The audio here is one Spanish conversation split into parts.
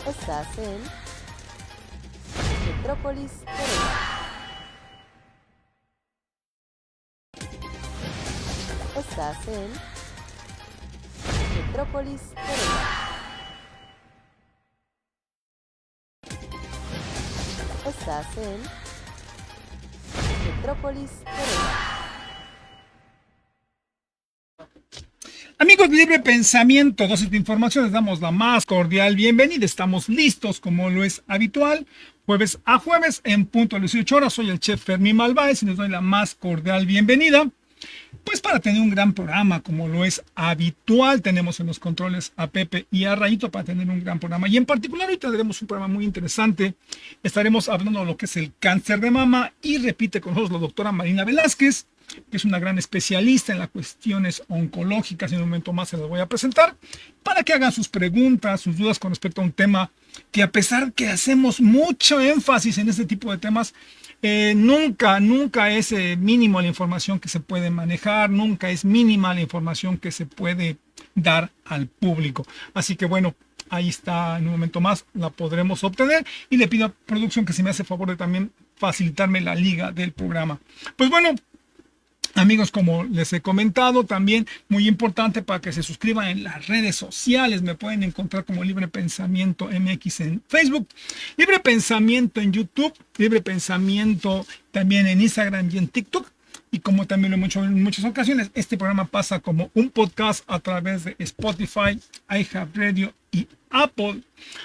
Estás en Metrópolis Corea. Estás en Metrópolis Corea. Estás en Metrópolis Corea. Amigos de Libre Pensamiento, dosis de información, les damos la más cordial bienvenida. Estamos listos, como lo es habitual, jueves a jueves, en punto de las 18 horas. Soy el chef Fermín Malváez y les doy la más cordial bienvenida. Pues para tener un gran programa, como lo es habitual, tenemos en los controles a Pepe y a Rayito para tener un gran programa. Y en particular hoy tendremos un programa muy interesante. Estaremos hablando de lo que es el cáncer de mama y repite con nosotros la doctora Marina Velázquez, que es una gran especialista en las cuestiones oncológicas. En un momento más se las voy a presentar para que hagan sus preguntas, sus dudas con respecto a un tema que, a pesar que hacemos mucho énfasis en este tipo de temas, nunca es mínimo la información que se puede manejar, nunca es mínima la información que se puede dar al público. Así que bueno, ahí está, en un momento más la podremos obtener y le pido a producción que se me hace favor de también facilitarme la liga del programa. Pues bueno, amigos, como les he comentado, también muy importante para que se suscriban en las redes sociales. Me pueden encontrar como Libre Pensamiento MX en Facebook, Libre Pensamiento en YouTube, Libre Pensamiento también en Instagram y en TikTok. Y como también lo he hecho en muchas ocasiones, este programa pasa como un podcast a través de Spotify, iHeartRadio y Apple,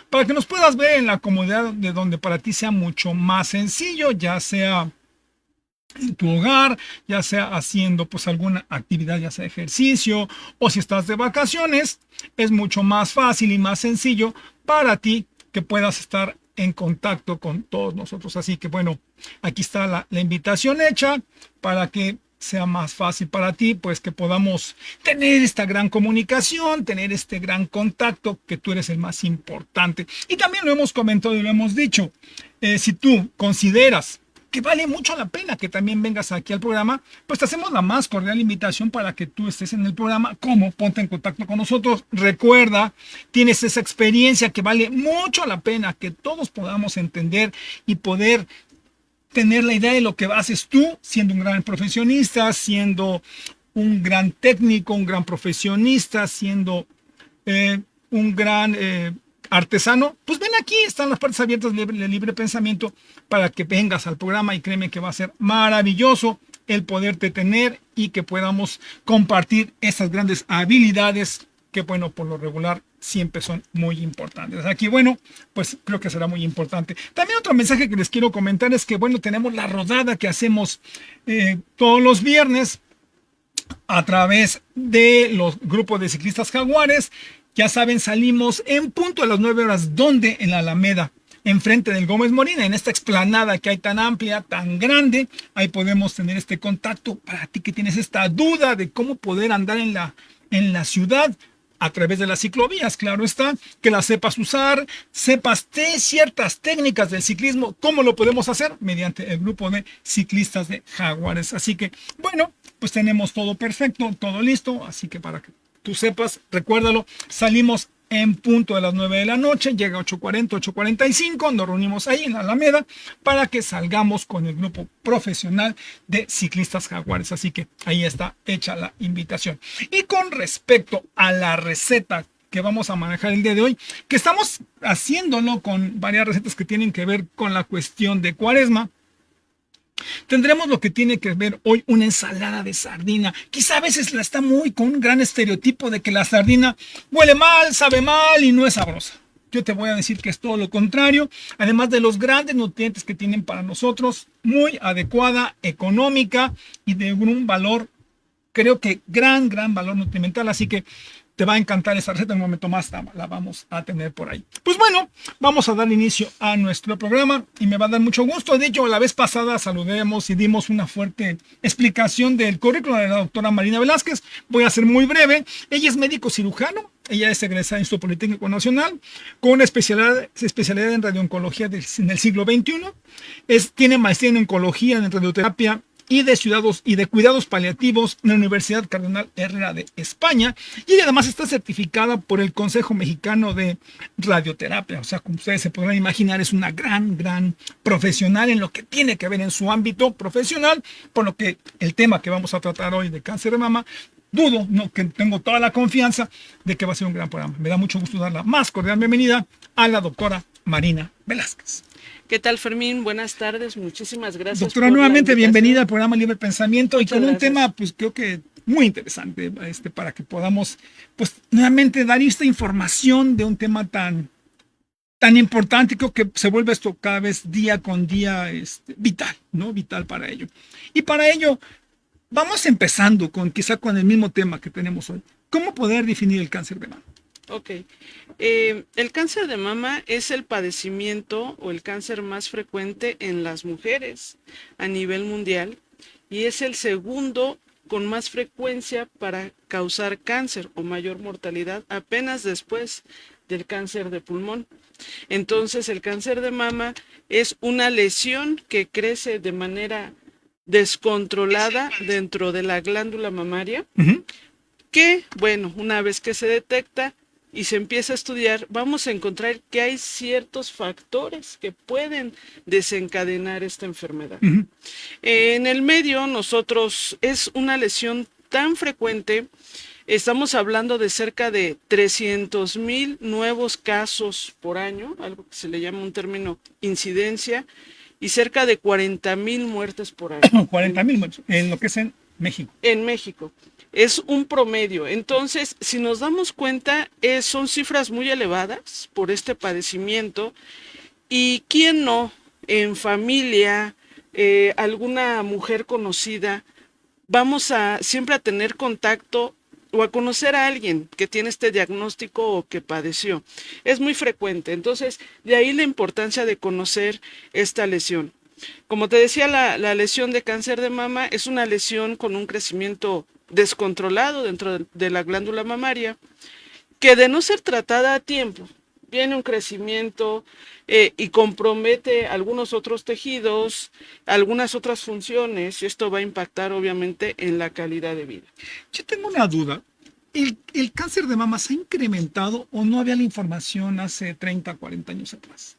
para que nos puedas ver en la comodidad de donde para ti sea mucho más sencillo, ya sea en tu hogar, ya sea haciendo pues alguna actividad, ya sea ejercicio, o si estás de vacaciones, es mucho más fácil y más sencillo para ti que puedas estar en contacto con todos nosotros. Así que bueno, aquí está la invitación hecha para que sea más fácil para ti, pues que podamos tener esta gran comunicación, tener este gran contacto, que tú eres el más importante. Y también lo hemos comentado y lo hemos dicho, si tú consideras que vale mucho la pena que también vengas aquí al programa, pues te hacemos la más cordial invitación para que tú estés en el programa. ¿Cómo? Ponte en contacto con nosotros. Recuerda, tienes esa experiencia que vale mucho la pena que todos podamos entender y poder tener la idea de lo que haces tú, siendo un gran profesionista, siendo un gran técnico, un gran profesionista, siendo un gran artesano. Pues ven aquí, están las puertas abiertas de libre pensamiento para que vengas al programa, y créeme que va a ser maravilloso el poderte tener y que podamos compartir esas grandes habilidades que, bueno, por lo regular siempre son muy importantes. Aquí, bueno, pues creo que será muy importante. También otro mensaje que les quiero comentar es que, bueno, tenemos la rodada que hacemos todos los viernes a través de los grupos de ciclistas Jaguares. Ya saben, salimos en punto a las 9 horas, donde en la Alameda, enfrente del Gómez Morín, en esta explanada que hay tan amplia, tan grande. Ahí podemos tener este contacto para ti que tienes esta duda de cómo poder andar en la ciudad a través de las ciclovías. Claro está, que las sepas usar, sepas de ciertas técnicas del ciclismo. ¿Cómo lo podemos hacer? Mediante el grupo de ciclistas de Jaguares. Así que, bueno, pues tenemos todo perfecto, todo listo. Así que para que tú sepas, recuérdalo, salimos en punto de las 9 de la noche, llega 8:40, 8:45, nos reunimos ahí en la Alameda para que salgamos con el grupo profesional de ciclistas Jaguares. Así que ahí está hecha la invitación. Y con respecto a la receta que vamos a manejar el día de hoy, que estamos haciéndolo con varias recetas que tienen que ver con la cuestión de Cuaresma. Tendremos lo que tiene que ver hoy, una ensalada de sardina. Quizá a veces la está muy con un gran estereotipo de que la sardina huele mal, sabe mal y no es sabrosa. Yo te voy a decir que es todo lo contrario. Además de los grandes nutrientes que tienen para nosotros, muy adecuada, económica y de un valor, creo que gran valor nutrimental. Así que te va a encantar esa receta. En un momento más la vamos a tener por ahí. Pues bueno, vamos a dar inicio a nuestro programa y me va a dar mucho gusto. De hecho, la vez pasada saludemos y dimos una fuerte explicación del currículum de la doctora Marina Velázquez. Voy a ser muy breve. Ella es médico cirujano. Ella es egresada del Instituto Politécnico Nacional con una especialidad en radiooncología en el siglo XXI. Tiene maestría en oncología, en radioterapia y de Cuidados Paliativos en la Universidad Cardenal Herrera de España. Y ella además está certificada por el Consejo Mexicano de Radioterapia. O sea, como ustedes se podrán imaginar, es una gran profesional en lo que tiene que ver en su ámbito profesional, por lo que el tema que vamos a tratar hoy de cáncer de mama, dudo, no, que tengo toda la confianza de que va a ser un gran programa. Me da mucho gusto dar la más cordial bienvenida a la doctora Marina Velázquez. ¿Qué tal, Fermín? Buenas tardes, muchísimas gracias. Doctora, por la nuevamente invitación. bienvenida al programa Libre Pensamiento. Muchas y con un gracias. tema, pues creo que muy interesante, para que podamos, pues nuevamente dar esta información de un tema tan importante. Creo que se vuelve esto cada vez día con día vital, ¿no? Vital para ello. Y para ello, vamos empezando quizá con el mismo tema que tenemos hoy. ¿Cómo poder definir el cáncer de mama? Ok. El cáncer de mama es el padecimiento o el cáncer más frecuente en las mujeres a nivel mundial y es el segundo con más frecuencia para causar cáncer o mayor mortalidad apenas después del cáncer de pulmón. Entonces, el cáncer de mama es una lesión que crece de manera descontrolada dentro de la glándula mamaria, que, bueno, una vez que se detecta y se empieza a estudiar, vamos a encontrar que hay ciertos factores que pueden desencadenar esta enfermedad. En el medio, nosotros, es una lesión tan frecuente, estamos hablando de cerca de 300,000 nuevos casos por año, algo que se le llama un término incidencia, y cerca de 40,000 muertes por año. 40,000 en lo que es en México. En México. Es un promedio. Entonces, si nos damos cuenta, son cifras muy elevadas por este padecimiento. ¿Y quién no? En familia, alguna mujer conocida, vamos a siempre a tener contacto o a conocer a alguien que tiene este diagnóstico o que padeció. Es muy frecuente. Entonces, de ahí la importancia de conocer esta lesión. Como te decía, la lesión de cáncer de mama es una lesión con un crecimiento descontrolado dentro de la glándula mamaria, que de no ser tratada a tiempo, viene un crecimiento y compromete algunos otros tejidos, algunas otras funciones, y esto va a impactar obviamente en la calidad de vida. Yo tengo una duda. ¿El cáncer de mama se ha incrementado o no había la información hace 30, 40 años atrás?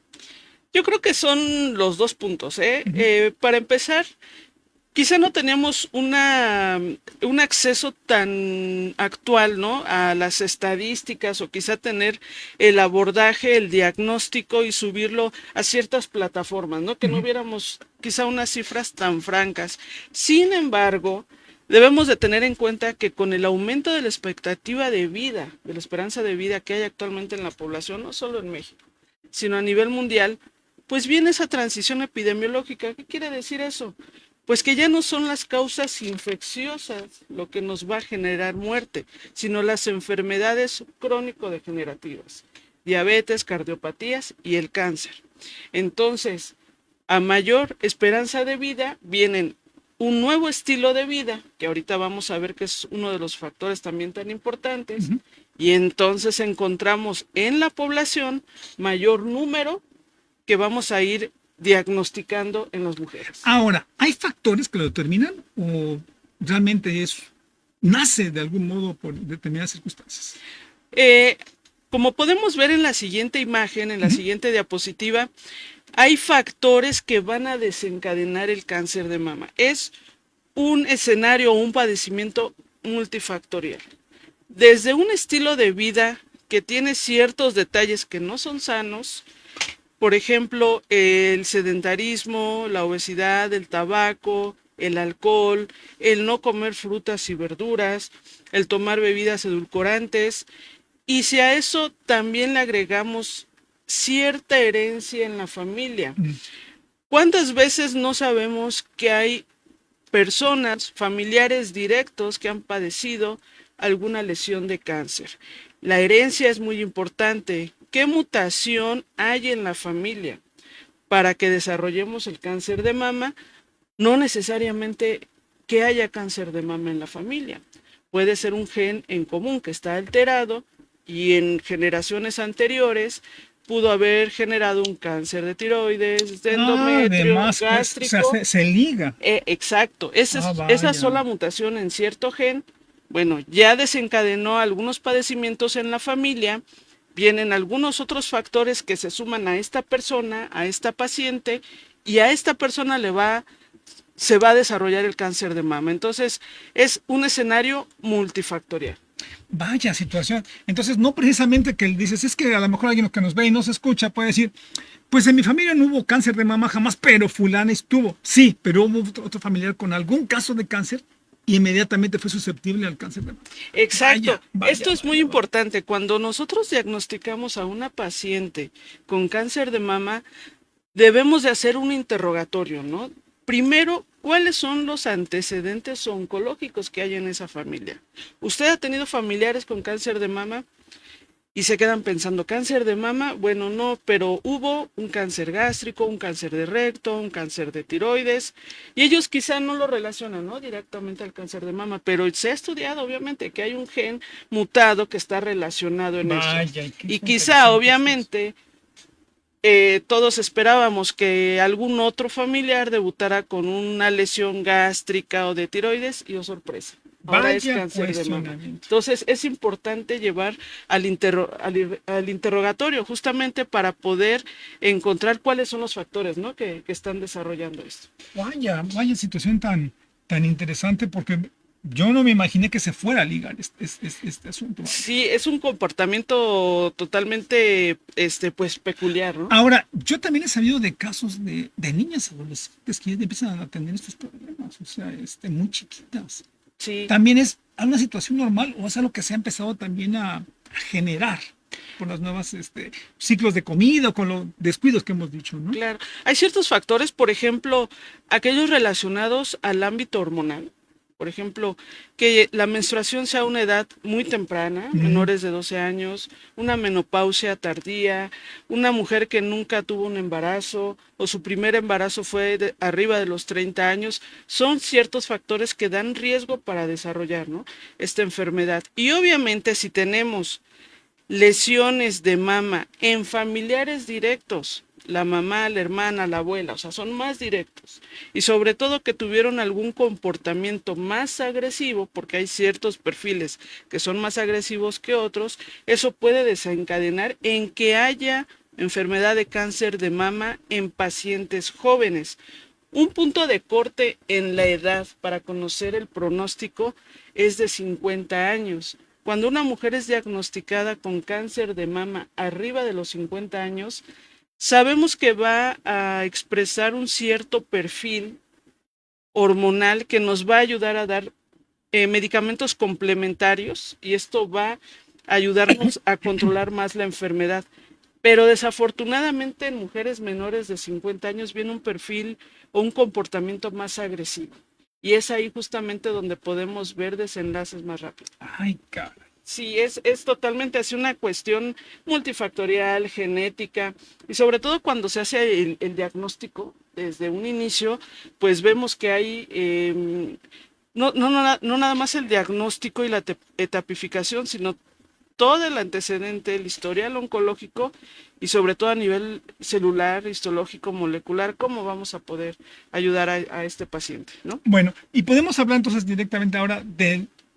Yo creo que son los dos puntos. Para empezar, quizá no teníamos un acceso tan actual, ¿no?, a las estadísticas, o quizá tener el abordaje, el diagnóstico y subirlo a ciertas plataformas, ¿no? Que no viéramos quizá unas cifras tan francas. Sin embargo, debemos de tener en cuenta que con el aumento de la expectativa de vida, de la esperanza de vida que hay actualmente en la población, no solo en México, sino a nivel mundial, pues viene esa transición epidemiológica. ¿Qué quiere decir eso? Pues que ya no son las causas infecciosas lo que nos va a generar muerte, sino las enfermedades crónico-degenerativas, diabetes, cardiopatías y el cáncer. Entonces, a mayor esperanza de vida, vienen un nuevo estilo de vida, que ahorita vamos a ver que es uno de los factores también tan importantes, y entonces encontramos en la población mayor número que vamos a ir diagnosticando en las mujeres. Ahora, ¿hay factores que lo determinan o realmente nace de algún modo por determinadas circunstancias? Como podemos ver en la siguiente imagen, en la siguiente diapositiva, hay factores que van a desencadenar el cáncer de mama. Es un escenario o un padecimiento multifactorial. Desde un estilo de vida que tiene ciertos detalles que no son sanos, por ejemplo, el sedentarismo, la obesidad, el tabaco, el alcohol, el no comer frutas y verduras, el tomar bebidas edulcorantes, y si a eso también le agregamos cierta herencia en la familia. ¿Cuántas veces no sabemos que hay personas, familiares directos que han padecido alguna lesión de cáncer? La herencia es muy importante. ¿Qué mutación hay en la familia para que desarrollemos el cáncer de mama? No necesariamente que haya cáncer de mama en la familia. Puede ser un gen en común que está alterado y en generaciones anteriores pudo haber generado un cáncer de tiroides, de Ah, endometrio, además, pues, o gástrico. sea, se liga. Exacto, Ah, esa vaya. sola mutación en cierto gen, bueno, ya desencadenó algunos padecimientos en la familia, vienen algunos otros factores que se suman a esta persona, a esta paciente, y a esta persona se va a desarrollar el cáncer de mama. Entonces, es un escenario multifactorial. Vaya situación. Entonces, no precisamente que dices, es que a lo mejor alguien que nos ve y nos escucha puede decir, pues en mi familia no hubo cáncer de mama jamás, pero fulana estuvo. Sí, pero hubo otro familiar con algún caso de cáncer y inmediatamente fue susceptible al cáncer de mama. Exacto. Vaya, Esto es muy vaya. importante. Cuando nosotros diagnosticamos a una paciente con cáncer de mama, debemos de hacer un interrogatorio, ¿no? Primero, ¿cuáles son los antecedentes oncológicos que hay en esa familia? ¿Usted ha tenido familiares con cáncer de mama? Y se quedan pensando, ¿cáncer de mama? Bueno, no, pero hubo un cáncer gástrico, un cáncer de recto, un cáncer de tiroides, y ellos quizá no lo relacionan, ¿no?, directamente al cáncer de mama, pero se ha estudiado, obviamente, que hay un gen mutado que está relacionado en eso. Vaya, y qué Y quizá, interesante es eso. obviamente, todos esperábamos que algún otro familiar debutara con una lesión gástrica o de tiroides, y oh sorpresa, ahora es Vaya cáncer de mama. cuestionamiento. Entonces es importante llevar al interrogatorio justamente para poder encontrar cuáles son los factores, ¿no?, que están desarrollando esto. Vaya situación tan interesante porque yo no me imaginé que se fuera a ligar este asunto. Sí, es un comportamiento totalmente, pues, peculiar, ¿no? Ahora, yo también he sabido de casos de niñas adolescentes que ya empiezan a tener estos problemas, o sea, muy chiquitas. Sí. ¿También es una situación normal o es algo que se ha empezado también a generar por las nuevas ciclos de comida o con los descuidos que hemos dicho, ¿no? Claro, hay ciertos factores, por ejemplo, aquellos relacionados al ámbito hormonal. Por ejemplo, que la menstruación sea a una edad muy temprana, menores de 12 años, una menopausia tardía, una mujer que nunca tuvo un embarazo o su primer embarazo fue arriba de los 30 años, son ciertos factores que dan riesgo para desarrollar, ¿no?, esta enfermedad. Y obviamente si tenemos lesiones de mama en familiares directos, la mamá, la hermana, la abuela, o sea, son más directos. Y sobre todo que tuvieron algún comportamiento más agresivo, porque hay ciertos perfiles que son más agresivos que otros, eso puede desencadenar en que haya enfermedad de cáncer de mama en pacientes jóvenes. Un punto de corte en la edad para conocer el pronóstico es de 50 años. Cuando una mujer es diagnosticada con cáncer de mama arriba de los 50 años, sabemos que va a expresar un cierto perfil hormonal que nos va a ayudar a dar medicamentos complementarios y esto va a ayudarnos a controlar más la enfermedad. Pero desafortunadamente en mujeres menores de 50 años viene un perfil o un comportamiento más agresivo. Y es ahí justamente donde podemos ver desenlaces más rápidos. Ay, caray. Sí, es totalmente así una cuestión multifactorial, genética, y sobre todo cuando se hace el diagnóstico desde un inicio, pues vemos que hay no nada más el diagnóstico y la etapificación, sino todo el antecedente, el historial oncológico y sobre todo a nivel celular, histológico, molecular, cómo vamos a poder ayudar a este paciente, ¿no? Bueno, y podemos hablar entonces directamente ahora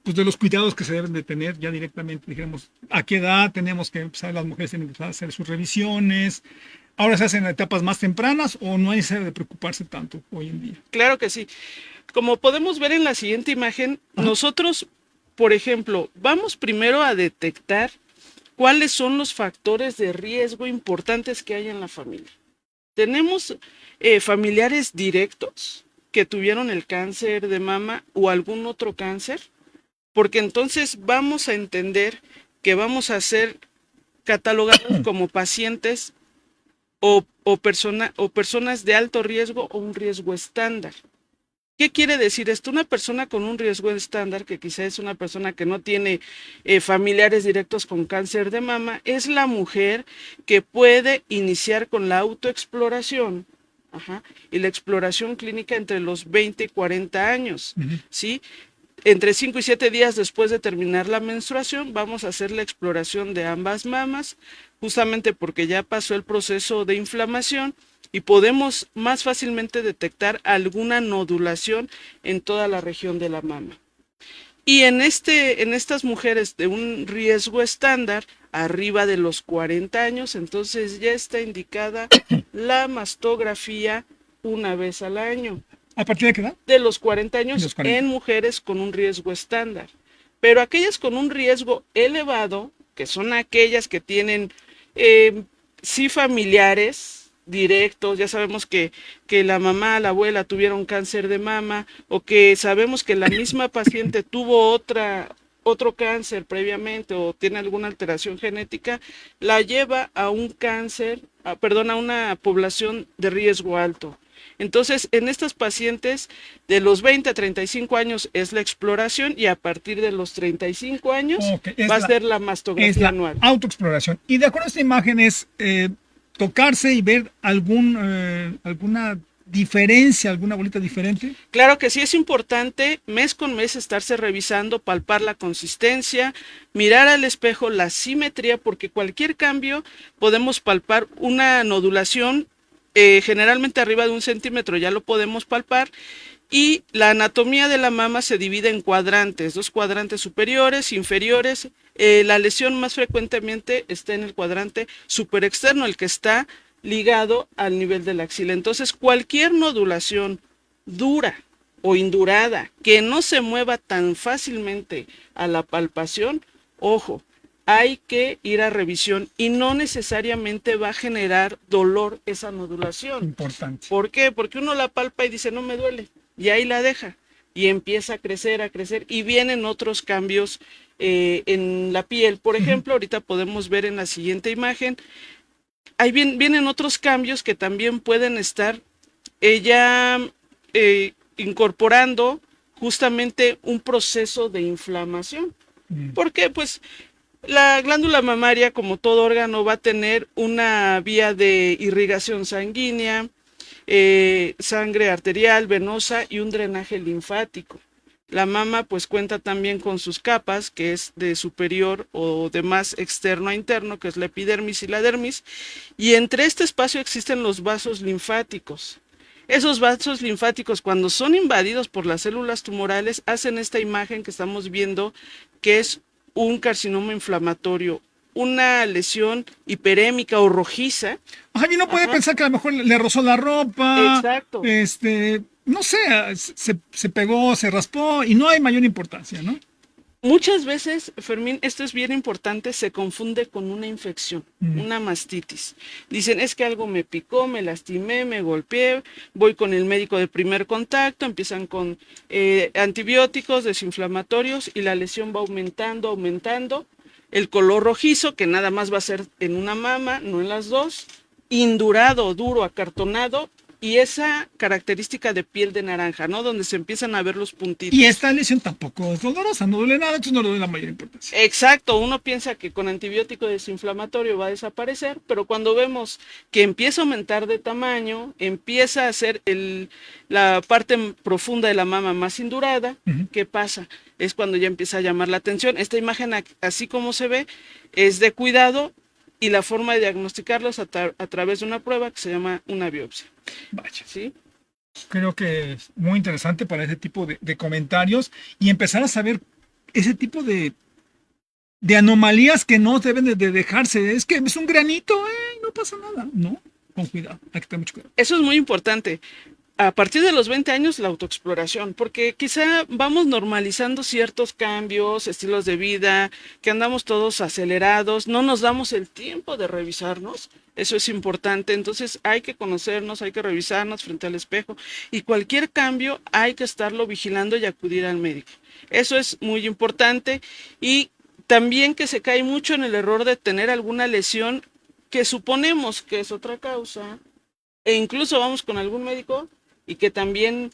pues de los cuidados que se deben de tener ya directamente, dijéramos, a qué edad tenemos que empezar, las mujeres tienen que empezar a hacer sus revisiones. ¿Ahora se hacen en etapas más tempranas o no hay necesidad de preocuparse tanto hoy en día? Claro que sí. Como podemos ver en la siguiente imagen, nosotros, por ejemplo, vamos primero a detectar cuáles son los factores de riesgo importantes que hay en la familia. Tenemos familiares directos que tuvieron el cáncer de mama o algún otro cáncer, porque entonces vamos a entender que vamos a ser catalogados como pacientes o personas de alto riesgo o un riesgo estándar. ¿Qué quiere decir esto? Una persona con un riesgo estándar, que quizá es una persona que no tiene familiares directos con cáncer de mama, es la mujer que puede iniciar con la autoexploración, y la exploración clínica entre los 20 y 40 años, ¿sí? Entre 5 y 7 días después de terminar la menstruación, vamos a hacer la exploración de ambas mamas, justamente porque ya pasó el proceso de inflamación y podemos más fácilmente detectar alguna nodulación en toda la región de la mama. Y en estas mujeres de un riesgo estándar, arriba de los 40 años, entonces ya está indicada la mastografía una vez al año. ¿A partir de qué edad? De los 40 años De los 40. en mujeres con un riesgo estándar. Pero aquellas con un riesgo elevado, que son aquellas que tienen sí familiares directos, ya sabemos que la mamá, la abuela tuvieron cáncer de mama, o que sabemos que la misma paciente tuvo otro cáncer previamente o tiene alguna alteración genética, la lleva a un cáncer, a una población de riesgo alto. Entonces, en estas pacientes de los 20 a 35 años es la exploración y a partir de los 35 años va a ser la mastografía anual. Autoexploración. Y de acuerdo a esta imagen es tocarse y ver alguna diferencia, alguna bolita diferente. Claro que sí, es importante mes con mes estarse revisando, palpar la consistencia, mirar al espejo la simetría, porque cualquier cambio podemos palpar una nodulación. Generalmente arriba de 1 centímetro ya lo podemos palpar, y la anatomía de la mama se divide en cuadrantes, 2 cuadrantes superiores, inferiores. La lesión más frecuentemente está en el cuadrante superexterno, el que está ligado al nivel de la axila. Entonces, cualquier nodulación dura o indurada que no se mueva tan fácilmente a la palpación, ojo, hay que ir a revisión y no necesariamente va a generar dolor esa nodulación. Importante. ¿Por qué? Porque uno la palpa y dice no me duele y ahí la deja y empieza a crecer y vienen otros cambios en la piel. Por ejemplo, ahorita podemos ver en la siguiente imagen, ahí vienen otros cambios que también pueden estar ya incorporando justamente un proceso de inflamación. ¿Por qué? Pues la glándula mamaria, como todo órgano, va a tener una vía de irrigación sanguínea, sangre arterial, venosa y un drenaje linfático. La mama pues cuenta también con sus capas, que es de superior o de más externo a interno, que es la epidermis y la dermis, y entre este espacio existen los vasos linfáticos. Esos vasos linfáticos, cuando son invadidos por las células tumorales, hacen esta imagen que estamos viendo, que es un carcinoma inflamatorio, una lesión hiperémica o rojiza. Y uno puede pensar que a lo mejor le rozó la ropa. Exacto. No sé, se pegó, se raspó y no hay mayor importancia, ¿no? Muchas veces, Fermín, esto es bien importante, se confunde con una infección, una mastitis. Dicen, es que algo me picó, me lastimé, me golpeé, voy con el médico de primer contacto, empiezan con antibióticos, desinflamatorios y la lesión va aumentando, el color rojizo, que nada más va a ser en una mama, no en las dos, indurado, duro, acartonado, y esa característica de piel de naranja, ¿no? Donde se empiezan a ver los puntitos. Y esta lesión tampoco es dolorosa, no duele nada, entonces no le doy la mayor importancia. Exacto, uno piensa que con antibiótico desinflamatorio va a desaparecer, pero cuando vemos que empieza a aumentar de tamaño, empieza a ser la parte profunda de la mama más indurada, ¿qué pasa? Es cuando ya empieza a llamar la atención. Esta imagen, así como se ve, es de cuidado, y la forma de diagnosticarlo es a través de una prueba que se llama una biopsia. Vaya. ¿Sí? Creo que es muy interesante para ese tipo de comentarios y empezar a saber ese tipo de anomalías que no deben de dejarse. Es que es un granito, no pasa nada. No, con cuidado, hay que tener mucho cuidado. Eso es muy importante. A partir de los 20 años, la autoexploración, porque quizá vamos normalizando ciertos cambios, estilos de vida, que andamos todos acelerados, no nos damos el tiempo de revisarnos, eso es importante. Entonces hay que conocernos, hay que revisarnos frente al espejo, y cualquier cambio hay que estarlo vigilando y acudir al médico. Eso es muy importante, y también que se cae mucho en el error de tener alguna lesión que suponemos que es otra causa, e incluso vamos con algún médico y que también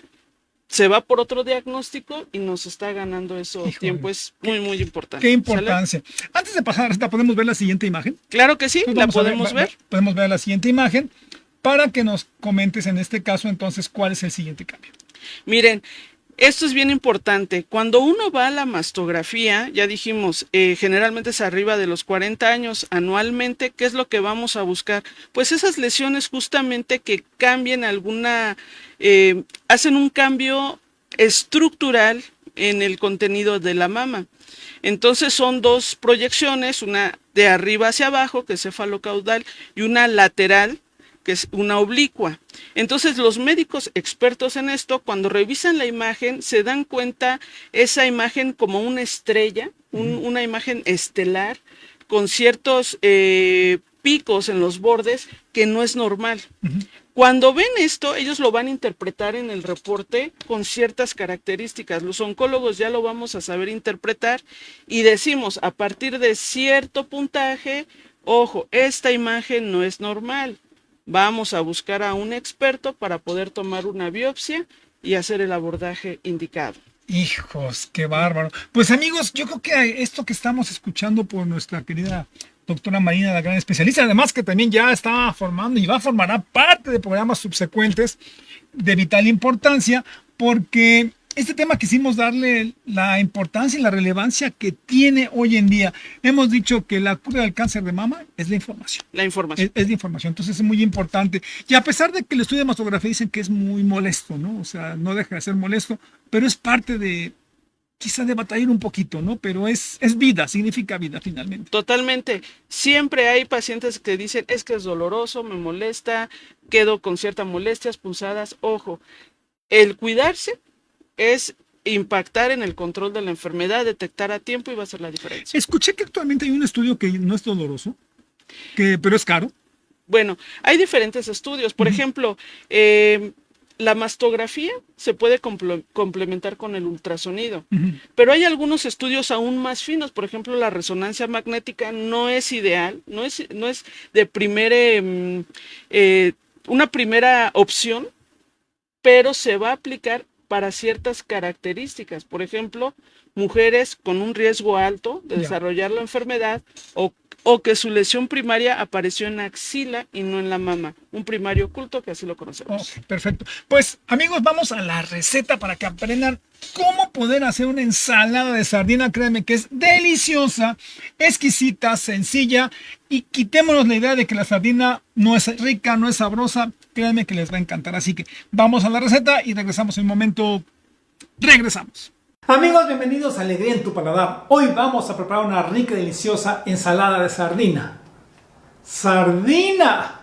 se va por otro diagnóstico y nos está ganando eso. Híjole. Tiempo. Es muy, muy importante. Qué importancia. ¿Sale? Antes de pasar, ¿podemos ver la siguiente imagen? Claro que sí, Pues la podemos ver. Podemos ver la siguiente imagen para que nos comentes en este caso entonces cuál es el siguiente cambio. Miren, Esto es bien importante. Cuando uno va a la mastografía, ya dijimos, generalmente es arriba de los 40 años anualmente, ¿qué es lo que vamos a buscar? Pues esas lesiones justamente que cambien hacen un cambio estructural en el contenido de la mama. Entonces son dos proyecciones, una de arriba hacia abajo, que es cefalocaudal, y una lateral, que es una oblicua. Entonces los médicos expertos en esto, cuando revisan la imagen, se dan cuenta esa imagen como una estrella, una imagen estelar, con ciertos picos en los bordes que no es normal. Cuando ven esto, ellos lo van a interpretar en el reporte con ciertas características. Los oncólogos ya lo vamos a saber interpretar y decimos, a partir de cierto puntaje, ojo, esta imagen no es normal. Vamos a buscar a un experto para poder tomar una biopsia y hacer el abordaje indicado. Hijos, qué bárbaro. Pues amigos, yo creo que esto que estamos escuchando por nuestra querida doctora Marina, la gran especialista, además que también ya está formando y formará parte de programas subsecuentes de vital importancia, porque este tema quisimos darle la importancia y la relevancia que tiene hoy en día. Hemos dicho que la cura del cáncer de mama es la información. La información. Es la información, entonces es muy importante. Y a pesar de que el estudio de mastografía dicen que es muy molesto, ¿no? O sea, no deja de ser molesto, pero es parte de, quizá de batallar un poquito, ¿no? Pero es vida, significa vida finalmente. Totalmente. Siempre hay pacientes que dicen, es que es doloroso, me molesta, quedo con ciertas molestias, punzadas. Ojo, el cuidarse es impactar en el control de la enfermedad, detectar a tiempo y va a ser la diferencia. Escuché que actualmente hay un estudio que no es doloroso, pero es caro. Bueno, hay diferentes estudios. Por ejemplo, la mastografía se puede complementar con el ultrasonido, pero hay algunos estudios aún más finos. Por ejemplo, la resonancia magnética no es ideal, no es de una primera opción, pero se va a aplicar para ciertas características. Por ejemplo, mujeres con un riesgo alto de desarrollar la enfermedad o que su lesión primaria apareció en axila y no en la mama. Un primario oculto, que así lo conocemos. Okay, perfecto. Pues amigos, vamos a la receta para que aprendan cómo poder hacer una ensalada de sardina. Créanme que es deliciosa, exquisita, sencilla, y quitémonos la idea de que la sardina no es rica, no es sabrosa. Créanme que les va a encantar. Así que vamos a la receta y regresamos en un momento. Regresamos. Amigos, bienvenidos a Alegría en tu Paladar. Hoy vamos a preparar una rica y deliciosa ensalada de sardina. ¡Sardina!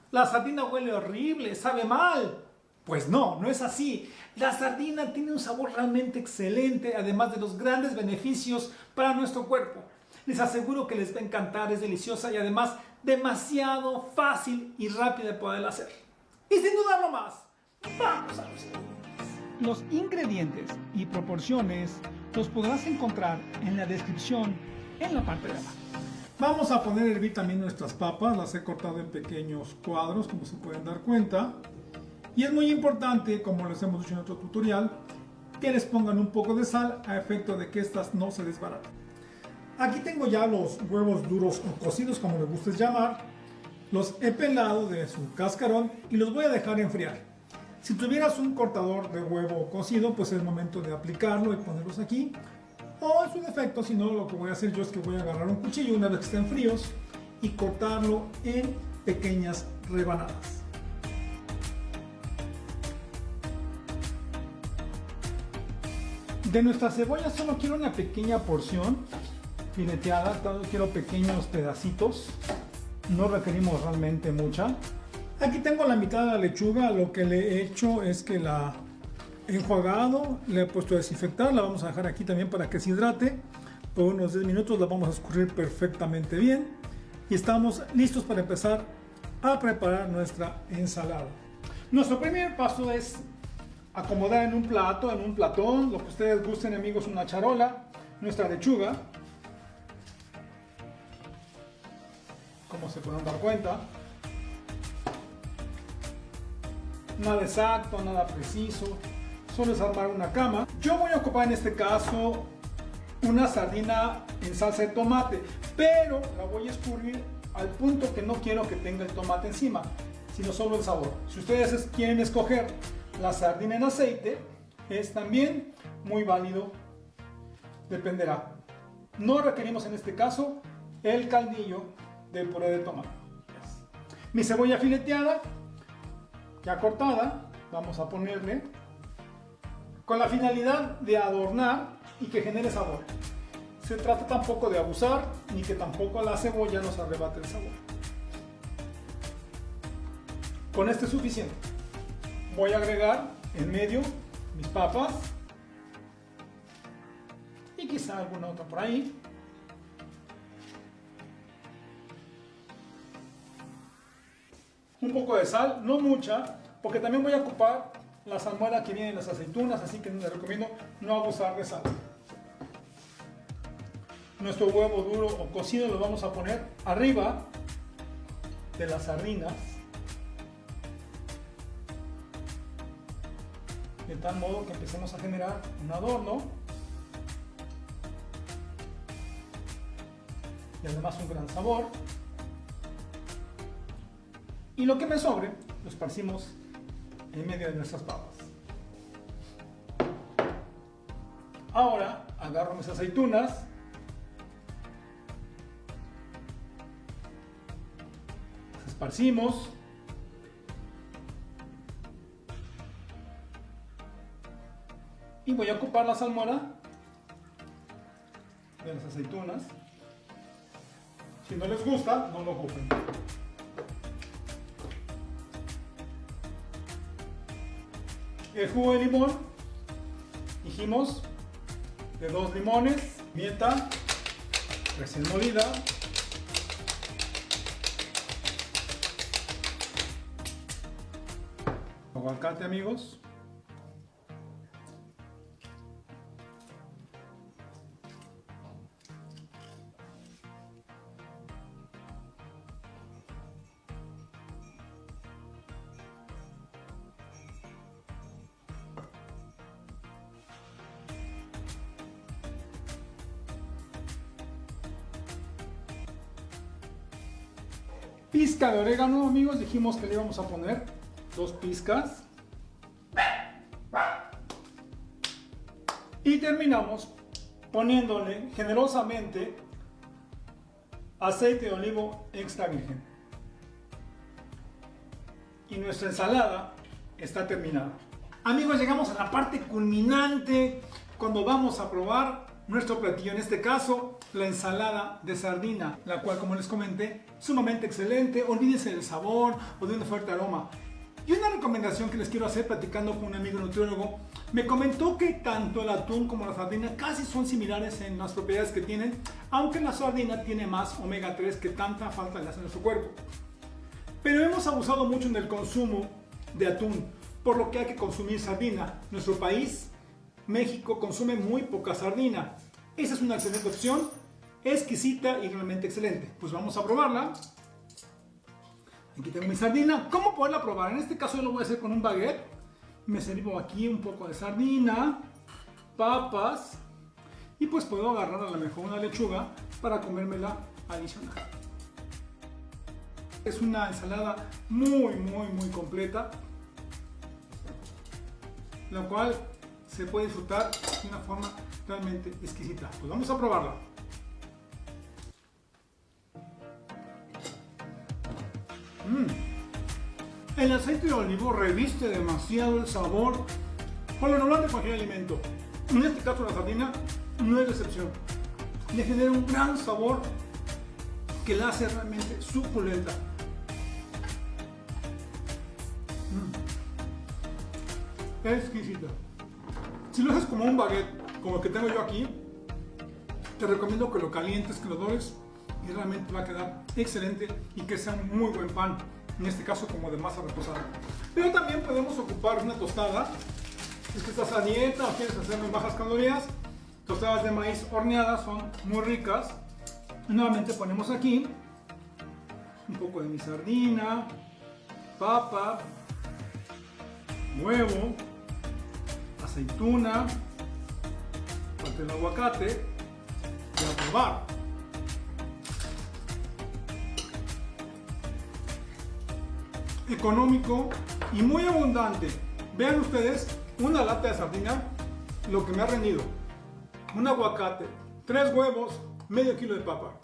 La sardina huele horrible, sabe mal. Pues no, no es así. La sardina tiene un sabor realmente excelente, además de los grandes beneficios para nuestro cuerpo. Les aseguro que les va a encantar, es deliciosa y además demasiado fácil y rápida de poder hacer. Y sin dudarlo más, vamos a los ingredientes. Los ingredientes y proporciones los podrás encontrar en la descripción en la parte de abajo. Vamos a poner a hervir también nuestras papas, las he cortado en pequeños cuadros como se pueden dar cuenta. Y es muy importante, como les hemos dicho en otro tutorial, que les pongan un poco de sal a efecto de que estas no se desbaraten. Aquí tengo ya los huevos duros o cocidos, como les gustes llamar. Los he pelado de su cascarón y los voy a dejar enfriar. Si tuvieras un cortador de huevo cocido, pues es el momento de aplicarlo y ponerlos aquí. O en su defecto, si no, lo que voy a hacer yo es que voy a agarrar un cuchillo una vez que estén fríos y cortarlo en pequeñas rebanadas. De nuestra cebolla solo quiero una pequeña porción fileteada, quiero pequeños pedacitos, no requerimos realmente mucha. Aquí tengo la mitad de la lechuga, lo que le he hecho es que la he enjuagado, le he puesto a desinfectar, la vamos a dejar aquí también para que se hidrate. Por unos 10 minutos la vamos a escurrir perfectamente bien y estamos listos para empezar a preparar nuestra ensalada. Nuestro primer paso es acomodar en un plato, en un platón, lo que ustedes gusten amigos, una charola, nuestra lechuga. Como se pueden dar cuenta. Nada exacto, nada preciso, solo es armar una cama. Yo voy a ocupar en este caso una sardina en salsa de tomate, pero la voy a escurrir al punto que no quiero que tenga el tomate encima, sino solo el sabor. Si ustedes quieren escoger la sardina en aceite, es también muy válido, dependerá. No requerimos en este caso el caldillo del puré de tomate. Mi cebolla fileteada, ya cortada, vamos a ponerle con la finalidad de adornar y que genere sabor. Se trata tampoco de abusar, ni que tampoco la cebolla nos arrebate el sabor. Con este es suficiente. Voy a agregar en medio mis papas y quizá alguna otra por ahí. Un poco de sal, no mucha, porque también voy a ocupar la salmuera que viene en las aceitunas, así que les recomiendo no abusar de sal. Nuestro huevo duro o cocido lo vamos a poner arriba de las sardinas, de tal modo que empecemos a generar un adorno y además un gran sabor. Y lo que me sobre lo esparcimos en medio de nuestras papas. Ahora agarro mis aceitunas, las esparcimos y voy a ocupar la salmuera de las aceitunas. Si no les gusta, no lo ocupen. El jugo de limón, dijimos, de 2 limones, pimienta recién molida, aguacate, amigos, pizca de orégano, amigos, dijimos que le íbamos a poner 2 pizcas. Y terminamos poniéndole generosamente aceite de olivo extra virgen. Y nuestra ensalada está terminada. Amigos, llegamos a la parte culminante cuando vamos a probar nuestro platillo, en este caso la ensalada de sardina, la cual, como les comenté, sumamente excelente. Olvídense del sabor o de un fuerte aroma. Y una recomendación que les quiero hacer platicando con un amigo nutriólogo, me comentó que tanto el atún como la sardina casi son similares en las propiedades que tienen, aunque la sardina tiene más omega 3 que tanta falta le hace a nuestro cuerpo. Pero hemos abusado mucho en el consumo de atún, por lo que hay que consumir sardina. Nuestro país, México, consume muy poca sardina. Esa es una excelente opción, exquisita y realmente excelente. Pues vamos a probarla. Aquí tengo mi sardina. ¿Cómo poderla probar? En este caso yo lo voy a hacer con un baguette. Me sirvo aquí un poco de sardina, papas y pues puedo agarrar a lo mejor una lechuga para comérmela adicional. Es una ensalada muy completa, la cual se puede disfrutar de una forma realmente exquisita. Pues vamos a probarla. El aceite de olivo reviste demasiado el sabor por lo normal de cualquier alimento. En este caso la sardina no es la excepción. Le genera un gran sabor que la hace realmente suculenta. Es exquisita. Si lo haces como un baguette, como el que tengo yo aquí, te recomiendo que lo calientes, que lo dores y realmente va a quedar excelente y que sea un muy buen pan, en este caso como de masa reposada. Pero también podemos ocupar una tostada, si es que estás a dieta o quieres hacerlo en bajas calorías. Tostadas de maíz horneadas son muy ricas. Y nuevamente ponemos aquí un poco de mi sardina, papa, huevo, aceituna, parte del aguacate y a probar. Económico y muy abundante. Vean ustedes una lata de sardina, lo que me ha rendido, un aguacate, 3 huevos, medio kilo de papa,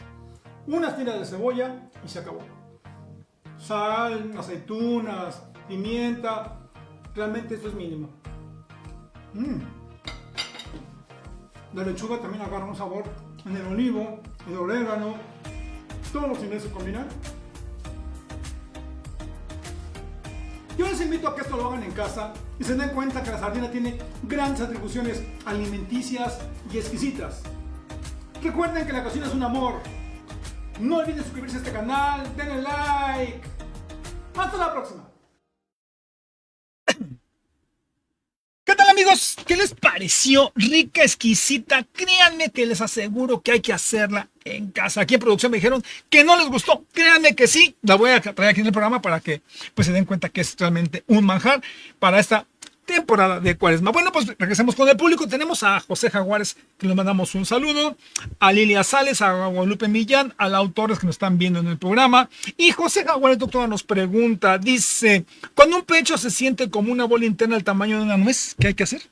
unas tiras de cebolla y se acabó. Sal, aceitunas, pimienta, realmente esto es mínimo. La lechuga también agarra un sabor en el olivo, el orégano, todos los ingredientes se combinan. Yo les invito a que esto lo hagan en casa y se den cuenta que la sardina tiene grandes atribuciones alimenticias y exquisitas. Recuerden que la cocina es un amor. No olviden suscribirse a este canal, denle like. Hasta la próxima. ¿Qué tal, amigos? ¿Qué les pareció? Rica, exquisita. Créanme que les aseguro que hay que hacerla en casa. Aquí en producción me dijeron que no les gustó. Créanme que sí. La voy a traer aquí en el programa para que pues, se den cuenta que es realmente un manjar para esta temporada de Cuaresma. Bueno, pues regresemos con el público. Tenemos a José Jaguares, que le mandamos un saludo, a Lilia Sales, a Guadalupe Millán, a los autores que nos están viendo en el programa. Y José Jaguares, doctora, nos pregunta, dice, cuando un pecho se siente como una bola interna del tamaño de una nuez, ¿qué hay que hacer?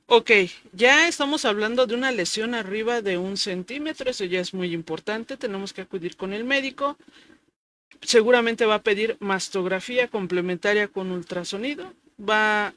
Ok, ya estamos hablando de una lesión arriba de 1 centímetro, eso ya es muy importante, tenemos que acudir con el médico. Seguramente va a pedir mastografía complementaria con ultrasonido.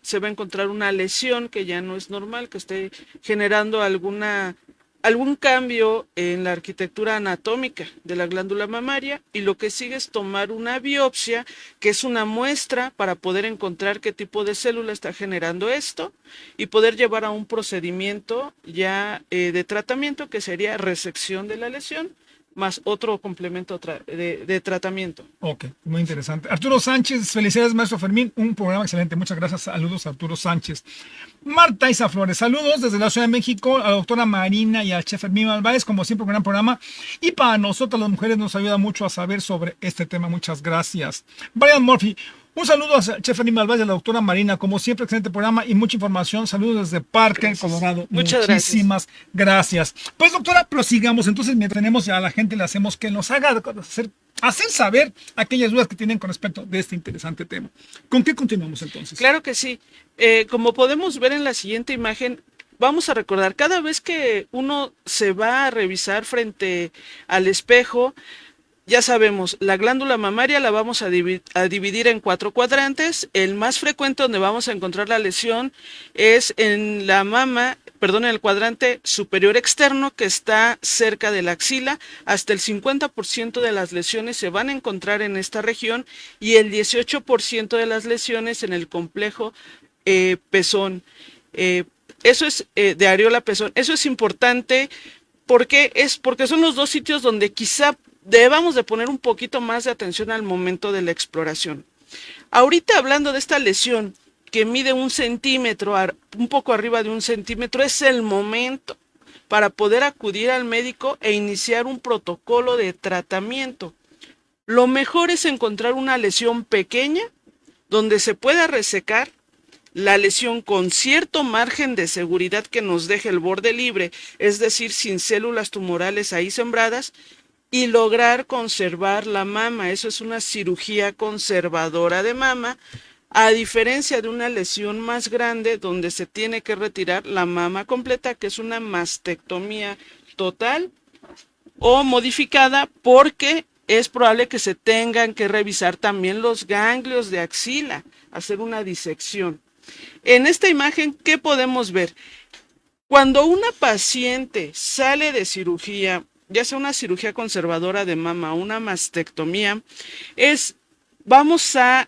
Se va a encontrar una lesión que ya no es normal, que esté generando algún cambio en la arquitectura anatómica de la glándula mamaria, y lo que sigue es tomar una biopsia, que es una muestra para poder encontrar qué tipo de célula está generando esto y poder llevar a un procedimiento ya de tratamiento, que sería resección de la lesión más otro complemento de tratamiento. Ok, muy interesante. Arturo Sánchez, felicidades, maestro Fermín, un programa excelente, muchas gracias, saludos Arturo Sánchez. Marta Isa Flores, saludos desde la Ciudad de México, a la doctora Marina y al chef Fermín Álvarez, como siempre un gran programa, y para nosotros las mujeres nos ayuda mucho a saber sobre este tema, muchas gracias. Brian Murphy, un saludo al chef Fermín Álvarez y a la doctora Marina, como siempre excelente programa y mucha información, saludos desde Parker, Colorado, muchísimas gracias. Pues doctora, prosigamos, entonces mientras tenemos ya a la gente le hacemos que nos haga hacer saber aquellas dudas que tienen con respecto de este interesante tema. ¿Con qué continuamos entonces? Claro que sí. Como podemos ver en la siguiente imagen, vamos a recordar, cada vez que uno se va a revisar frente al espejo, ya sabemos, la glándula mamaria la vamos a dividir en 4 cuadrantes. El más frecuente donde vamos a encontrar la lesión es en la mama, en el cuadrante superior externo, que está cerca de la axila. Hasta el 50% de las lesiones se van a encontrar en esta región y el 18% de las lesiones en el complejo pezón. Eso es de areola pezón. Eso es importante porque son los dos sitios donde quizá debamos de poner un poquito más de atención al momento de la exploración. Ahorita, hablando de esta lesión que mide 1 centímetro, un poco arriba de 1 centímetro, es el momento para poder acudir al médico e iniciar un protocolo de tratamiento. Lo mejor es encontrar una lesión pequeña donde se pueda resecar la lesión con cierto margen de seguridad que nos deje el borde libre, es decir, sin células tumorales ahí sembradas, y lograr conservar la mama. Eso es una cirugía conservadora de mama, a diferencia de una lesión más grande donde se tiene que retirar la mama completa, que es una mastectomía total o modificada, porque es probable que se tengan que revisar también los ganglios de axila, hacer una disección. En esta imagen, ¿qué podemos ver? Cuando una paciente sale de cirugía, ya sea una cirugía conservadora de mama o una mastectomía, vamos a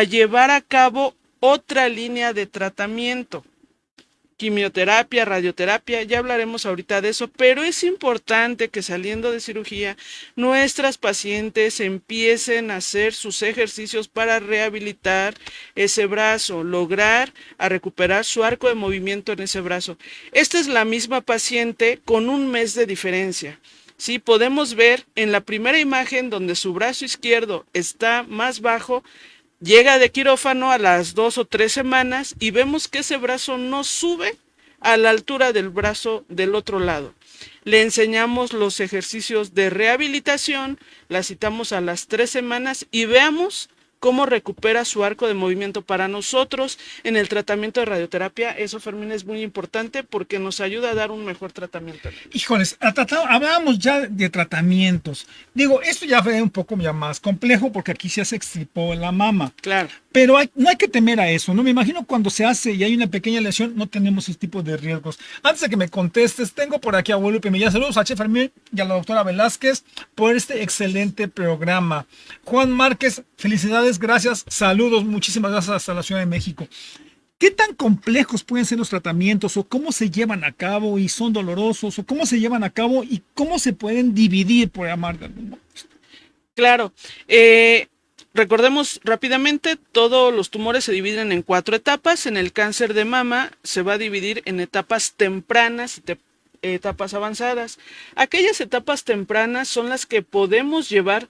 llevar a cabo otra línea de tratamiento. Quimioterapia, radioterapia, ya hablaremos ahorita de eso, pero es importante que saliendo de cirugía, nuestras pacientes empiecen a hacer sus ejercicios para rehabilitar ese brazo, lograr recuperar su arco de movimiento en ese brazo. Esta es la misma paciente con 1 mes de diferencia. Sí, podemos ver en la primera imagen donde su brazo izquierdo está más bajo. Llega de quirófano a las 2 o 3 semanas y vemos que ese brazo no sube a la altura del brazo del otro lado. Le enseñamos los ejercicios de rehabilitación, la citamos a las 3 semanas y veamos cómo recupera su arco de movimiento. Para nosotros, en el tratamiento de radioterapia, eso, Fermín, es muy importante porque nos ayuda a dar un mejor tratamiento. Híjoles, hablábamos ya de tratamientos. Digo, esto ya fue un poco ya más complejo porque aquí se extirpó la mama. Claro. Pero no hay que temer a eso, ¿no? Me imagino cuando se hace y hay una pequeña lesión, no tenemos ese tipo de riesgos. Antes de que me contestes, tengo por aquí a Guadalupe Millán. Saludos a Chef Fermín y a la doctora Velázquez por este excelente programa. Juan Márquez, felicidades, gracias, saludos, muchísimas gracias hasta la Ciudad de México. ¿Qué tan complejos pueden ser los tratamientos o cómo se llevan a cabo y son dolorosos o cómo se llevan a cabo y cómo se pueden dividir, por llamar de algún modo? Claro. Recordemos rápidamente, todos los tumores se dividen en 4 etapas. En el cáncer de mama se va a dividir en etapas tempranas y etapas avanzadas. Aquellas etapas tempranas son las que podemos llevar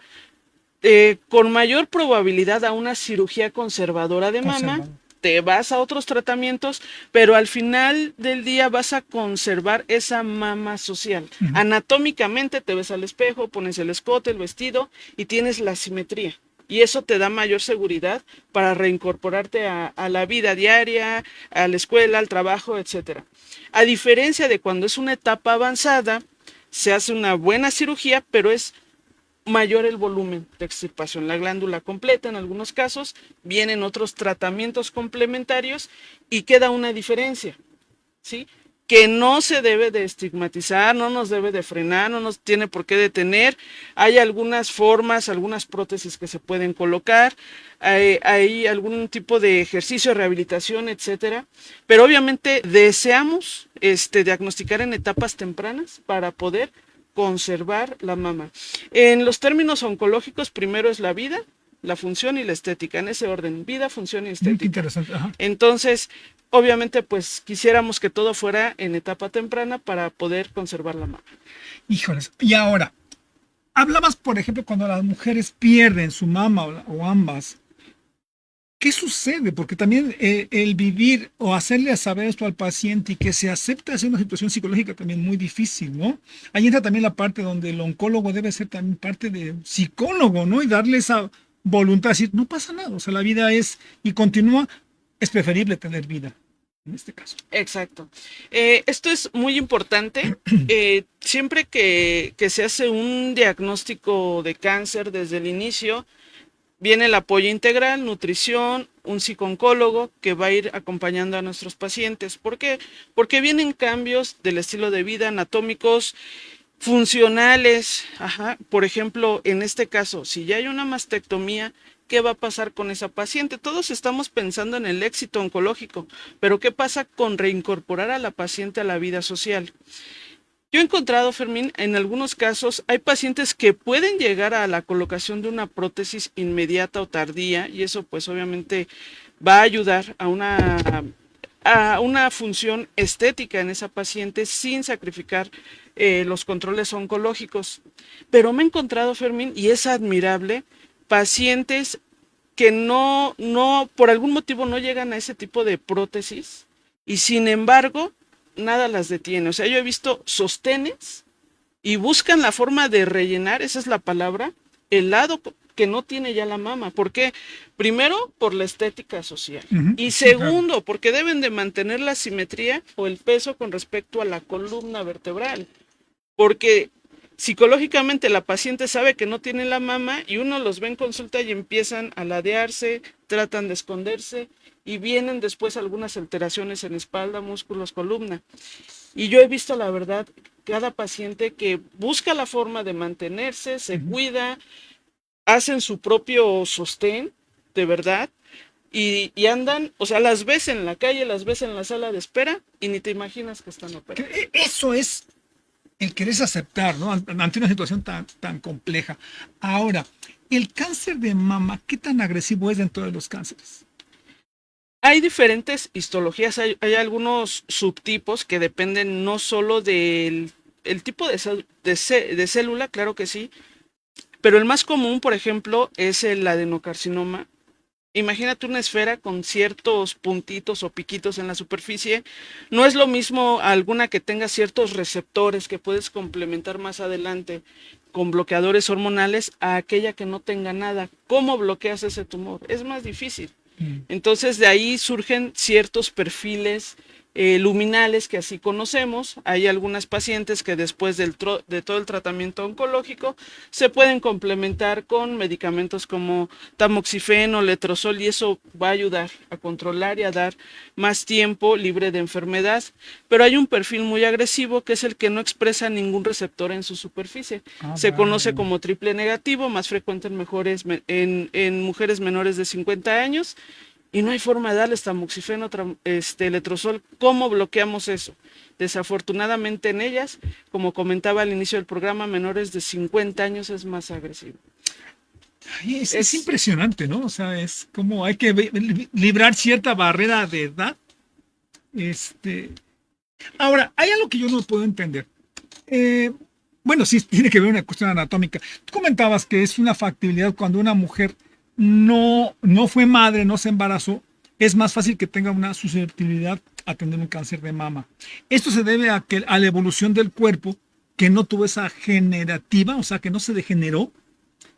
con mayor probabilidad a una cirugía conservadora de mama. Te vas a otros tratamientos, pero al final del día vas a conservar esa mama social. Anatómicamente te ves al espejo, pones el escote, el vestido y tienes la simetría. Y eso te da mayor seguridad para reincorporarte a la vida diaria, a la escuela, al trabajo, etc. A diferencia de cuando es una etapa avanzada, se hace una buena cirugía, pero es mayor el volumen de extirpación, la glándula completa en algunos casos, vienen otros tratamientos complementarios y queda una diferencia, ¿sí? Que no se debe de estigmatizar, no nos debe de frenar, no nos tiene por qué detener. Hay algunas formas, algunas prótesis que se pueden colocar, hay algún tipo de ejercicio, rehabilitación, etcétera. Pero obviamente deseamos diagnosticar en etapas tempranas para poder conservar la mama. En los términos oncológicos, primero es la vida, la función y la estética, en ese orden, vida, función y estética. Muy interesante. Ajá. Entonces, obviamente, pues quisiéramos que todo fuera en etapa temprana para poder conservar la mama. Híjoles, y ahora, hablabas, por ejemplo, cuando las mujeres pierden su mama o ambas. ¿Qué sucede? Porque también el vivir o hacerle saber esto al paciente y que se acepte es una situación psicológica también muy difícil, ¿no? Ahí entra también la parte donde el oncólogo debe ser también parte de psicólogo, ¿no? Y darle esa voluntad de decir, no pasa nada, o sea, la vida es y continúa, es preferible tener vida, en este caso. Exacto. Esto es muy importante. Siempre que se hace un diagnóstico de cáncer desde el inicio, viene el apoyo integral, nutrición, un psicooncólogo que va a ir acompañando a nuestros pacientes. ¿Por qué? Porque vienen cambios del estilo de vida, anatómicos, funcionales. Por ejemplo, en este caso, si ya hay una mastectomía, ¿qué va a pasar con esa paciente? Todos estamos pensando en el éxito oncológico, pero ¿qué pasa con reincorporar a la paciente a la vida social? Yo he encontrado, Fermín, en algunos casos hay pacientes que pueden llegar a la colocación de una prótesis inmediata o tardía y eso pues obviamente va a ayudar a una función estética en esa paciente sin sacrificar los controles oncológicos. Pero me he encontrado, Fermín, y es admirable, pacientes que no por algún motivo no llegan a ese tipo de prótesis y sin embargo nada las detiene. O sea, yo he visto sostenes y buscan la forma de rellenar, esa es la palabra, el lado que no tiene ya la mama. ¿Por qué? Primero, por la estética social. Y segundo, porque deben de mantener la simetría o el peso con respecto a la columna vertebral. Porque psicológicamente la paciente sabe que no tiene la mama y uno los ve en consulta y empiezan a ladearse, tratan de esconderse y vienen después algunas alteraciones en espalda, músculos, columna. Y yo he visto, la verdad, cada paciente que busca la forma de mantenerse, se cuida, hacen su propio sostén, de verdad, y andan, o sea, las ves en la calle, las ves en la sala de espera y ni te imaginas que están operando. Eso es el querer aceptar, ¿no? Ante una situación tan compleja. Ahora, el cáncer de mama, ¿qué tan agresivo es dentro de los cánceres? Hay diferentes histologías, hay algunos subtipos que dependen no solo del tipo de célula, claro que sí, pero el más común, por ejemplo, es el adenocarcinoma. Imagínate una esfera con ciertos puntitos o piquitos en la superficie. No es lo mismo alguna que tenga ciertos receptores que puedes complementar más adelante con bloqueadores hormonales a aquella que no tenga nada. ¿Cómo bloqueas ese tumor? Es más difícil. Entonces de ahí surgen ciertos perfiles luminales que así conocemos. Hay algunas pacientes que después de todo el tratamiento oncológico se pueden complementar con medicamentos como tamoxifeno, letrozol, y eso va a ayudar a controlar y a dar más tiempo libre de enfermedad. Pero hay un perfil muy agresivo que es el que no expresa ningún receptor en su superficie. Se conoce como triple negativo, más frecuente en mujeres menores de 50 años. Y no hay forma de darles tamoxifeno, letrozol. ¿Cómo bloqueamos eso? Desafortunadamente en ellas, como comentaba al inicio del programa, menores de 50 años es más agresivo. Ay, es impresionante, ¿no? O sea, es como hay que librar cierta barrera de edad. Ahora, hay algo que yo no puedo entender. Bueno, sí, tiene que ver una cuestión anatómica. Tú comentabas que es una factibilidad cuando una mujer no fue madre, no se embarazó, es más fácil que tenga una susceptibilidad a tener un cáncer de mama. Esto se debe a la evolución del cuerpo que no tuvo esa generativa, o sea, que no se degeneró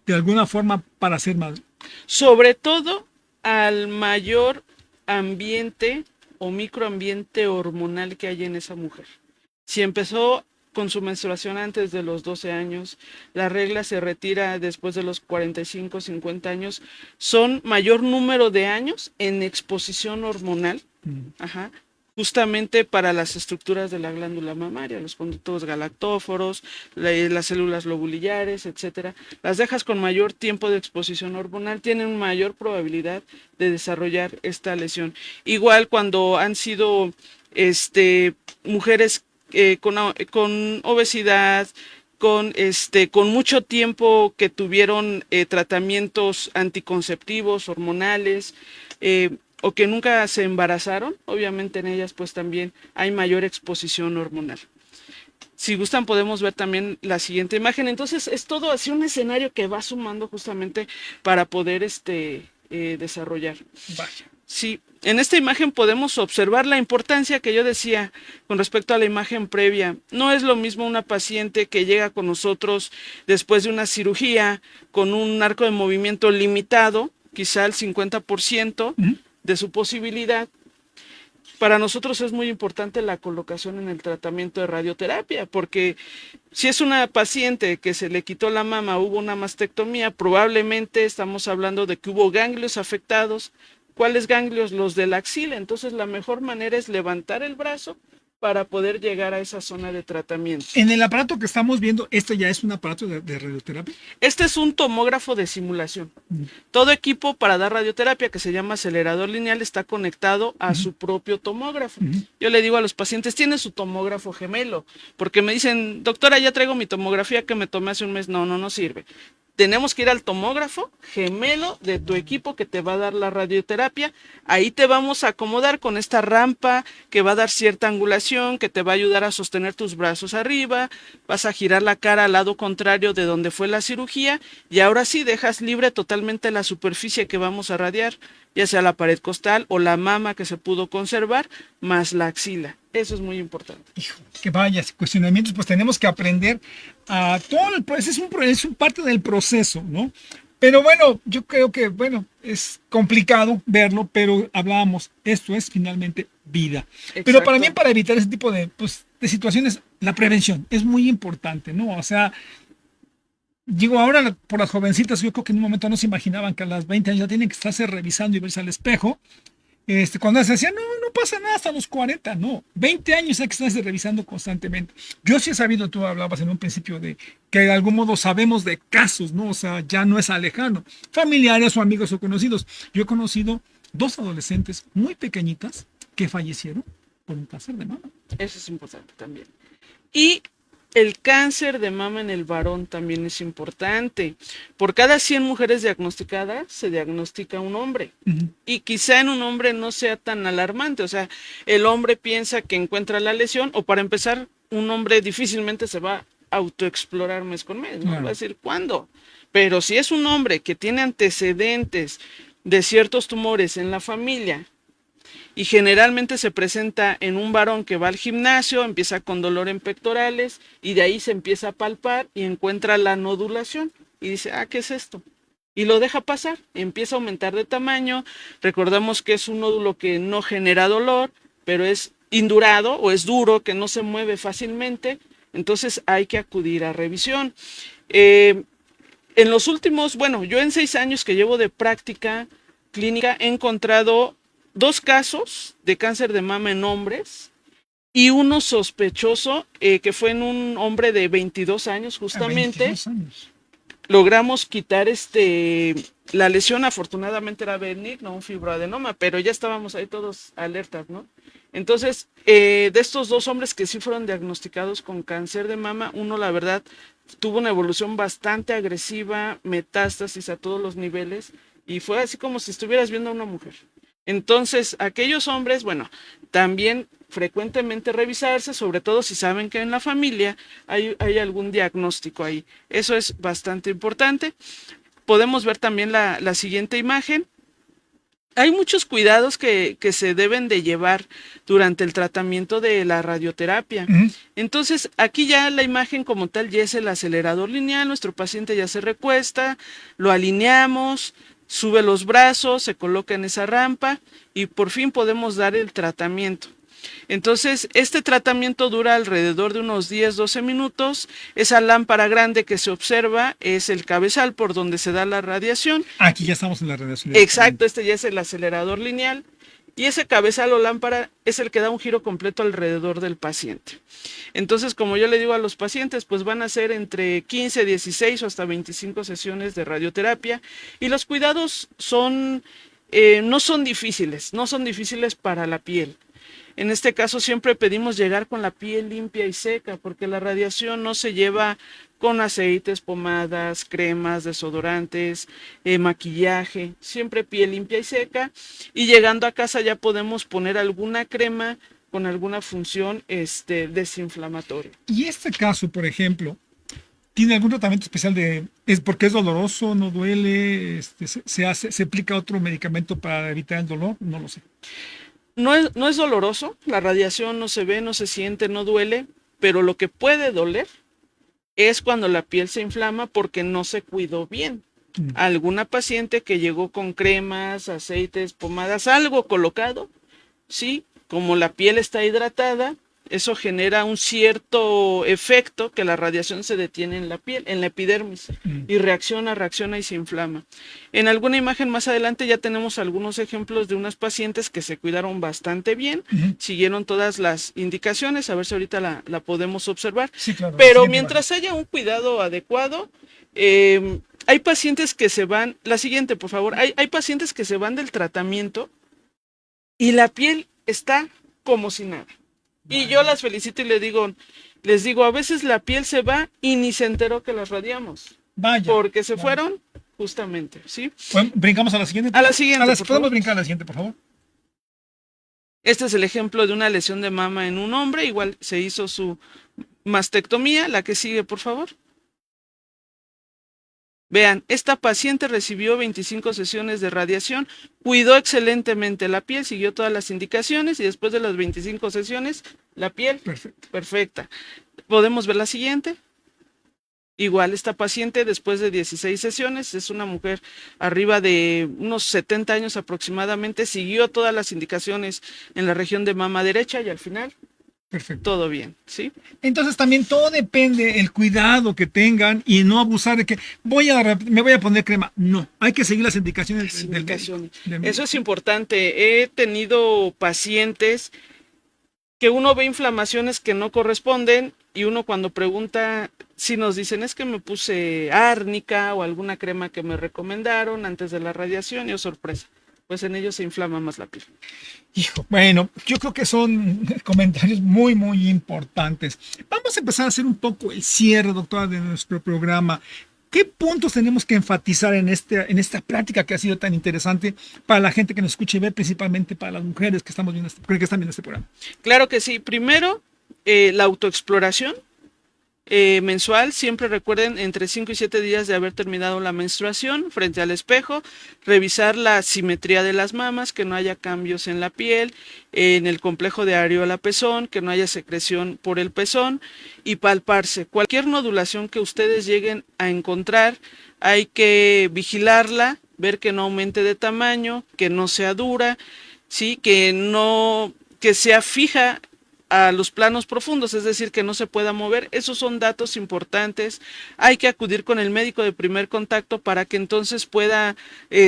de alguna forma para ser madre. Sobre todo al mayor ambiente o microambiente hormonal que hay en esa mujer. Si empezó con su menstruación antes de los 12 años, la regla se retira después de los 45, 50 años, son mayor número de años en exposición hormonal, justamente para las estructuras de la glándula mamaria, los conductos galactóforos, las células lobulillares, etcétera. Las dejas con mayor tiempo de exposición hormonal, tienen mayor probabilidad de desarrollar esta lesión. Igual cuando han sido mujeres con obesidad, con mucho tiempo que tuvieron tratamientos anticonceptivos, hormonales, o que nunca se embarazaron, obviamente en ellas pues también hay mayor exposición hormonal. Si gustan podemos ver también la siguiente imagen. Entonces es todo así un escenario que va sumando justamente para poder desarrollar. Vaya. Sí, en esta imagen podemos observar la importancia que yo decía con respecto a la imagen previa. No es lo mismo una paciente que llega con nosotros después de una cirugía con un arco de movimiento limitado, quizá el 50% de su posibilidad. Para nosotros es muy importante la colocación en el tratamiento de radioterapia, porque si es una paciente que se le quitó la mama, hubo una mastectomía, probablemente estamos hablando de que hubo ganglios afectados. ¿Cuáles ganglios? Los de la axila. Entonces la mejor manera es levantar el brazo para poder llegar a esa zona de tratamiento. En el aparato que estamos viendo, ¿esto ya es un aparato de radioterapia? Este es un tomógrafo de simulación. Todo equipo para dar radioterapia, que se llama acelerador lineal, está conectado a su propio tomógrafo. Yo le digo a los pacientes, tiene su tomógrafo gemelo, porque me dicen, doctora, ya traigo mi tomografía que me tomé hace un mes. No sirve. Tenemos que ir al tomógrafo gemelo de tu equipo que te va a dar la radioterapia. Ahí te vamos a acomodar con esta rampa que va a dar cierta angulación, que te va a ayudar a sostener tus brazos arriba. Vas a girar la cara al lado contrario de donde fue la cirugía y ahora sí dejas libre totalmente la superficie que vamos a radiar, ya sea la pared costal o la mama que se pudo conservar, más la axila. Eso es muy importante. Hijo, que vayas cuestionamientos, pues tenemos que aprender a todo el proceso, es un parte del proceso, ¿no? Pero bueno, yo creo que, bueno, es complicado verlo, pero hablábamos, esto es finalmente vida. Exacto. Pero para mí, para evitar ese tipo de situaciones, la prevención es muy importante, ¿no? O sea, digo, ahora por las jovencitas, yo creo que en un momento no se imaginaban que a las 20 años ya tienen que estarse revisando y verse al espejo. Cuando se decía, no pasa nada hasta los 40, no, 20 años hay que estarse revisando constantemente. Yo sí he sabido, tú hablabas en un principio de que de algún modo sabemos de casos, ¿no? O sea, ya no es lejano, familiares o amigos o conocidos. Yo he conocido 2 adolescentes muy pequeñitas que fallecieron por un cáncer de mama. Eso es importante también. Y el cáncer de mama en el varón también es importante. Por cada 100 mujeres diagnosticadas, se diagnostica un hombre. Y quizá en un hombre no sea tan alarmante. O sea, el hombre piensa que encuentra la lesión, o para empezar, un hombre difícilmente se va a autoexplorar mes con mes. ¿No? Va a decir, ¿cuándo? Pero si es un hombre que tiene antecedentes de ciertos tumores en la familia, y generalmente se presenta en un varón que va al gimnasio, empieza con dolor en pectorales y de ahí se empieza a palpar y encuentra la nodulación y dice, ¿qué es esto? Y lo deja pasar, empieza a aumentar de tamaño. Recordamos que es un nódulo que no genera dolor, pero es indurado o es duro, que no se mueve fácilmente, entonces hay que acudir a revisión. En los últimos, bueno, yo en 6 años que llevo de práctica clínica he encontrado 2 casos de cáncer de mama en hombres y uno sospechoso que fue en un hombre de 22 años justamente. 22 años. Logramos quitar la lesión, afortunadamente era benigno, un fibroadenoma, pero ya estábamos ahí todos alertas, ¿no? Entonces, de estos 2 hombres que sí fueron diagnosticados con cáncer de mama, uno la verdad tuvo una evolución bastante agresiva, metástasis a todos los niveles, y fue así como si estuvieras viendo a una mujer. Entonces, aquellos hombres, bueno, también frecuentemente revisarse, sobre todo si saben que en la familia hay algún diagnóstico ahí. Eso es bastante importante. Podemos ver también la siguiente imagen. Hay muchos cuidados que se deben de llevar durante el tratamiento de la radioterapia. Entonces, aquí ya la imagen como tal ya es el acelerador lineal. Nuestro paciente ya se recuesta, lo alineamos, sube los brazos, se coloca en esa rampa y por fin podemos dar el tratamiento. Entonces, este tratamiento dura alrededor de unos 10-12 minutos. Esa lámpara grande que se observa es el cabezal por donde se da la radiación. Aquí ya estamos en la radiación. Exacto, este ya es el acelerador lineal. Y ese cabezal o lámpara es el que da un giro completo alrededor del paciente. Entonces, como yo le digo a los pacientes, pues van a ser entre 15, 16 o hasta 25 sesiones de radioterapia. Y los cuidados no son difíciles para la piel. En este caso siempre pedimos llegar con la piel limpia y seca, porque la radiación no se lleva con aceites, pomadas, cremas, desodorantes, maquillaje, siempre piel limpia y seca. Y llegando a casa ya podemos poner alguna crema con alguna función desinflamatoria. Y este caso, por ejemplo, ¿tiene algún tratamiento especial porque es doloroso, no duele, se aplica otro medicamento para evitar el dolor? No lo sé. No es doloroso, la radiación no se ve, no se siente, no duele, pero lo que puede doler es cuando la piel se inflama porque no se cuidó bien. Alguna paciente que llegó con cremas, aceites, pomadas, algo colocado, sí, como la piel está hidratada, eso genera un cierto efecto que la radiación se detiene en la piel, en la epidermis, y reacciona y se inflama. En alguna imagen más adelante ya tenemos algunos ejemplos de unas pacientes que se cuidaron bastante bien, siguieron todas las indicaciones, a ver si ahorita la podemos observar. Sí, claro, pero mientras haya un cuidado adecuado, hay pacientes que se van, la siguiente por favor, hay pacientes que se van del tratamiento y la piel está como si nada. Y yo las felicito y les digo, a veces la piel se va y ni se enteró que las radiamos. Vaya. Porque se fueron justamente, ¿sí? Bueno, brincamos a la siguiente. A la siguiente, por ¿Podemos favor. brincar a la siguiente, por favor? Este es el ejemplo de una lesión de mama en un hombre. Igual se hizo su mastectomía. La que sigue, por favor. Vean, esta paciente recibió 25 sesiones de radiación, cuidó excelentemente la piel, siguió todas las indicaciones y después de las 25 sesiones, la piel perfecta. ¿Podemos ver la siguiente? Igual, esta paciente después de 16 sesiones, es una mujer arriba de unos 70 años aproximadamente, siguió todas las indicaciones en la región de mama derecha y al final... Perfecto. Todo bien, ¿sí? Entonces también todo depende el cuidado que tengan y no abusar de que me voy a poner crema. No, hay que seguir las indicaciones del médico. Eso es importante. He tenido pacientes que uno ve inflamaciones que no corresponden y uno cuando pregunta, si nos dicen es que me puse árnica o alguna crema que me recomendaron antes de la radiación y oh sorpresa, pues en ellos se inflama más la piel. Hijo, bueno, yo creo que son comentarios muy, muy importantes. Vamos a empezar a hacer un poco el cierre, doctora, de nuestro programa. ¿Qué puntos tenemos que enfatizar en esta plática que ha sido tan interesante para la gente que nos escucha y ve, principalmente para las mujeres que están viendo este programa? Claro que sí. Primero, la autoexploración. mensual. Siempre recuerden entre 5 y 7 días de haber terminado la menstruación, frente al espejo, revisar la simetría de las mamas, que no haya cambios en la piel, en el complejo de areola-pezón, que no haya secreción por el pezón, y palparse. Cualquier nodulación que ustedes lleguen a encontrar, hay que vigilarla, ver que no aumente de tamaño, que no sea dura, ¿sí? Que sea fija a los planos profundos, es decir, que no se pueda mover. Esos son datos importantes. Hay que acudir con el médico de primer contacto para que entonces pueda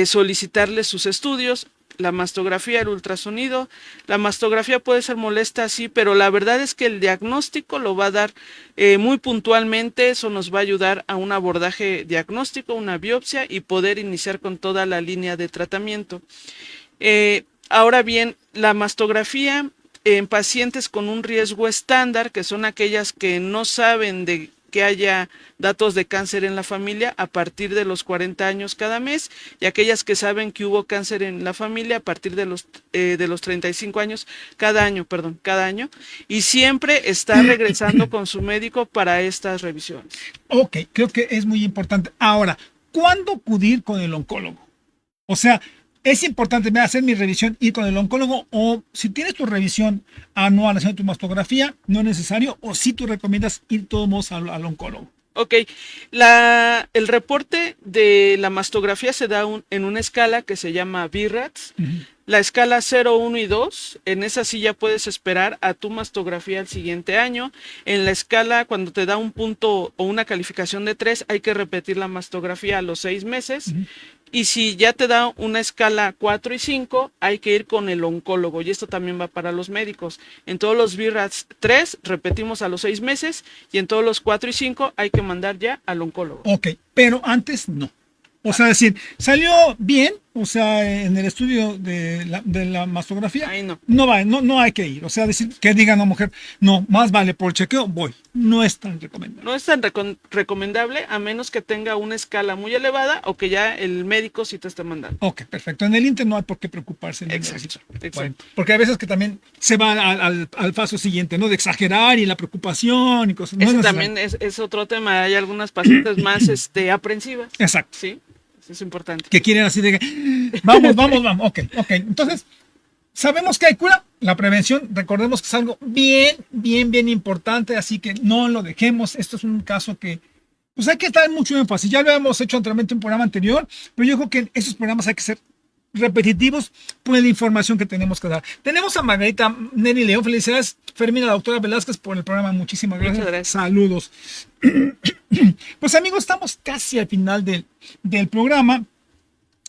solicitarle sus estudios, la mastografía, el ultrasonido. La mastografía puede ser molesta, sí, pero la verdad es que el diagnóstico lo va a dar muy puntualmente. Eso nos va a ayudar a un abordaje diagnóstico, una biopsia, y poder iniciar con toda la línea de tratamiento. Ahora bien, la mastografía en pacientes con un riesgo estándar, que son aquellas que no saben de que haya datos de cáncer en la familia a partir de los 40 años cada mes, y aquellas que saben que hubo cáncer en la familia a partir de los 35 años cada año, y siempre está regresando con su médico para estas revisiones. Ok, creo que es muy importante. Ahora, ¿cuándo acudir con el oncólogo? O sea, es importante hacer mi revisión, ir con el oncólogo, o si tienes tu revisión anual haciendo tu mastografía, no es necesario, o si tú recomiendas ir de todos modos al oncólogo. Ok, el reporte de la mastografía se da en una escala que se llama BIRATS. La escala 0, 1 y 2, en esa sí ya puedes esperar a tu mastografía el siguiente año. En la escala, cuando te da un punto o una calificación de 3, hay que repetir la mastografía a los 6 meses. Y si ya te da una escala 4 y 5, hay que ir con el oncólogo. Y esto también va para los médicos. En todos los BIRATS 3 repetimos a los 6 meses, y en todos los 4 y 5 hay que mandar ya al oncólogo. Ok, pero antes no. O sea, decir, salió bien, o sea, en el estudio de la mastografía, Ahí no. No hay que ir. O sea, decir que diga una mujer, no, más vale por chequeo, voy. No es tan recomendable. No es tan recomendable, a menos que tenga una escala muy elevada o que ya el médico sí te esté mandando. Ok, perfecto. En el Inter no hay por qué preocuparse. Exacto. Bueno, porque a veces que también se va al paso siguiente, ¿no? De exagerar y la preocupación y cosas. Ese también es otro tema. Hay algunas pacientes más aprensivas. Exacto. Sí. Es importante. Que quieren así de que, vamos. Ok. Entonces, sabemos que hay cura. La prevención, recordemos que es algo bien importante, así que no lo dejemos. Esto es un caso que, pues hay que dar mucho énfasis. Ya lo hemos hecho anteriormente en un programa anterior, pero yo creo que en esos programas hay que ser repetitivos por la información que tenemos que dar. Tenemos a Margarita Neri León. Felicidades, Fermina, la doctora Velázquez, por el programa. Muchísimas gracias. Muchas gracias. Saludos. Pues amigos, estamos casi al final del programa.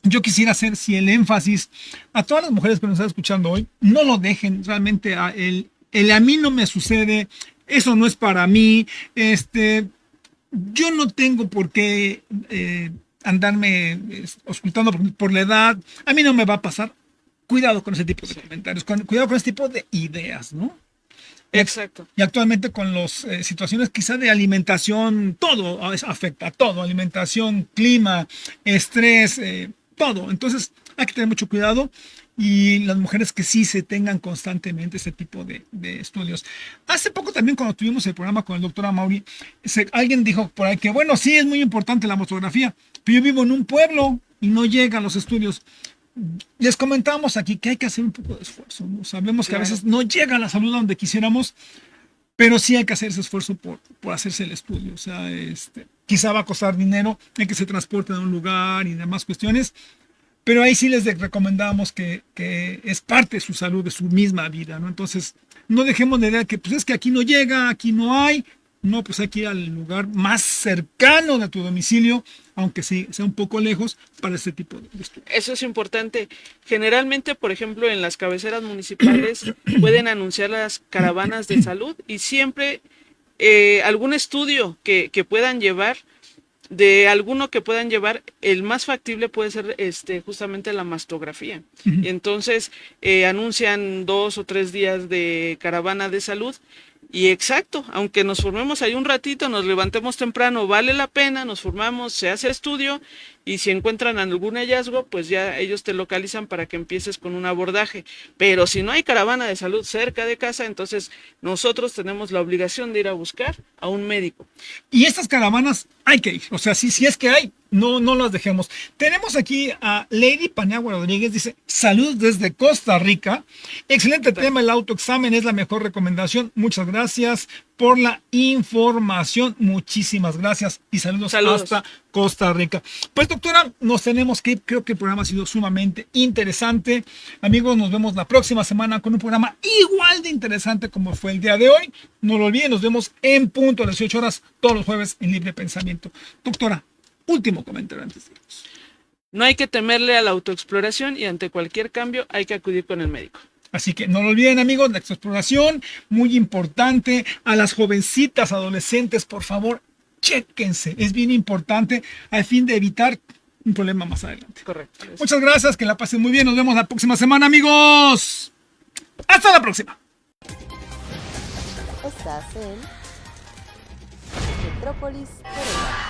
Yo quisiera hacer el énfasis a todas las mujeres que nos están escuchando hoy. No lo dejen realmente a mí no me sucede, eso no es para mí. Yo no tengo por qué andarme ocultando por la edad. A mí no me va a pasar. Cuidado con ese tipo de comentarios, cuidado con ese tipo de ideas, ¿no? Exacto. Y actualmente con las situaciones quizá de alimentación, todo afecta, todo, alimentación, clima, estrés, todo. Entonces hay que tener mucho cuidado, y las mujeres que sí se tengan constantemente ese tipo de estudios. Hace poco también, cuando tuvimos el programa con el doctor Amaury, alguien dijo por ahí que bueno, sí es muy importante la mastografía, pero yo vivo en un pueblo y no llegan los estudios. Les comentamos aquí que hay que hacer un poco de esfuerzo, ¿no? Sabemos que a veces no llega la salud donde quisiéramos, pero sí hay que hacer ese esfuerzo por hacerse el estudio. O sea, quizá va a costar dinero, hay que se transporte a un lugar y demás cuestiones, pero ahí sí les recomendamos que es parte de su salud, de su misma vida, ¿no? Entonces, no dejemos la idea de que pues es que aquí no llega, aquí no hay. No, pues hay que ir al lugar más cercano de tu domicilio, aunque sí sea un poco lejos, para este tipo de estudios. Eso es importante. Generalmente, por ejemplo, en las cabeceras municipales pueden anunciar las caravanas de salud, y siempre algún estudio que puedan llevar, el más factible puede ser justamente la mastografía. Y entonces anuncian 2 o 3 días de caravana de salud. Y exacto, aunque nos formemos ahí un ratito, nos levantemos temprano, vale la pena, nos formamos, se hace estudio, y si encuentran algún hallazgo, pues ya ellos te localizan para que empieces con un abordaje. Pero si no hay caravana de salud cerca de casa, entonces nosotros tenemos la obligación de ir a buscar a un médico. Y estas caravanas hay que ir. O sea, si es que hay, no las dejemos. Tenemos aquí a Lady Paniagua Rodríguez, dice, salud desde Costa Rica. Excelente tema, el autoexamen es la mejor recomendación. Muchas gracias por la información. Muchísimas gracias y saludos. Hasta Costa Rica. Pues doctora, nos tenemos que ir. Creo que el programa ha sido sumamente interesante. Amigos, nos vemos la próxima semana con un programa igual de interesante como fue el día de hoy. No lo olviden, nos vemos en punto a las 18 horas todos los jueves en Libre Pensamiento. Doctora, último comentario antes de irnos. No hay que temerle a la autoexploración y ante cualquier cambio hay que acudir con el médico. Así que no lo olviden, amigos, la exploración, muy importante. A las jovencitas, adolescentes, por favor, chéquense. Es bien importante al fin de evitar un problema más adelante. Correcto. Muchas gracias, que la pasen muy bien. Nos vemos la próxima semana, amigos. Hasta la próxima. Estás en Metrópolis Corea.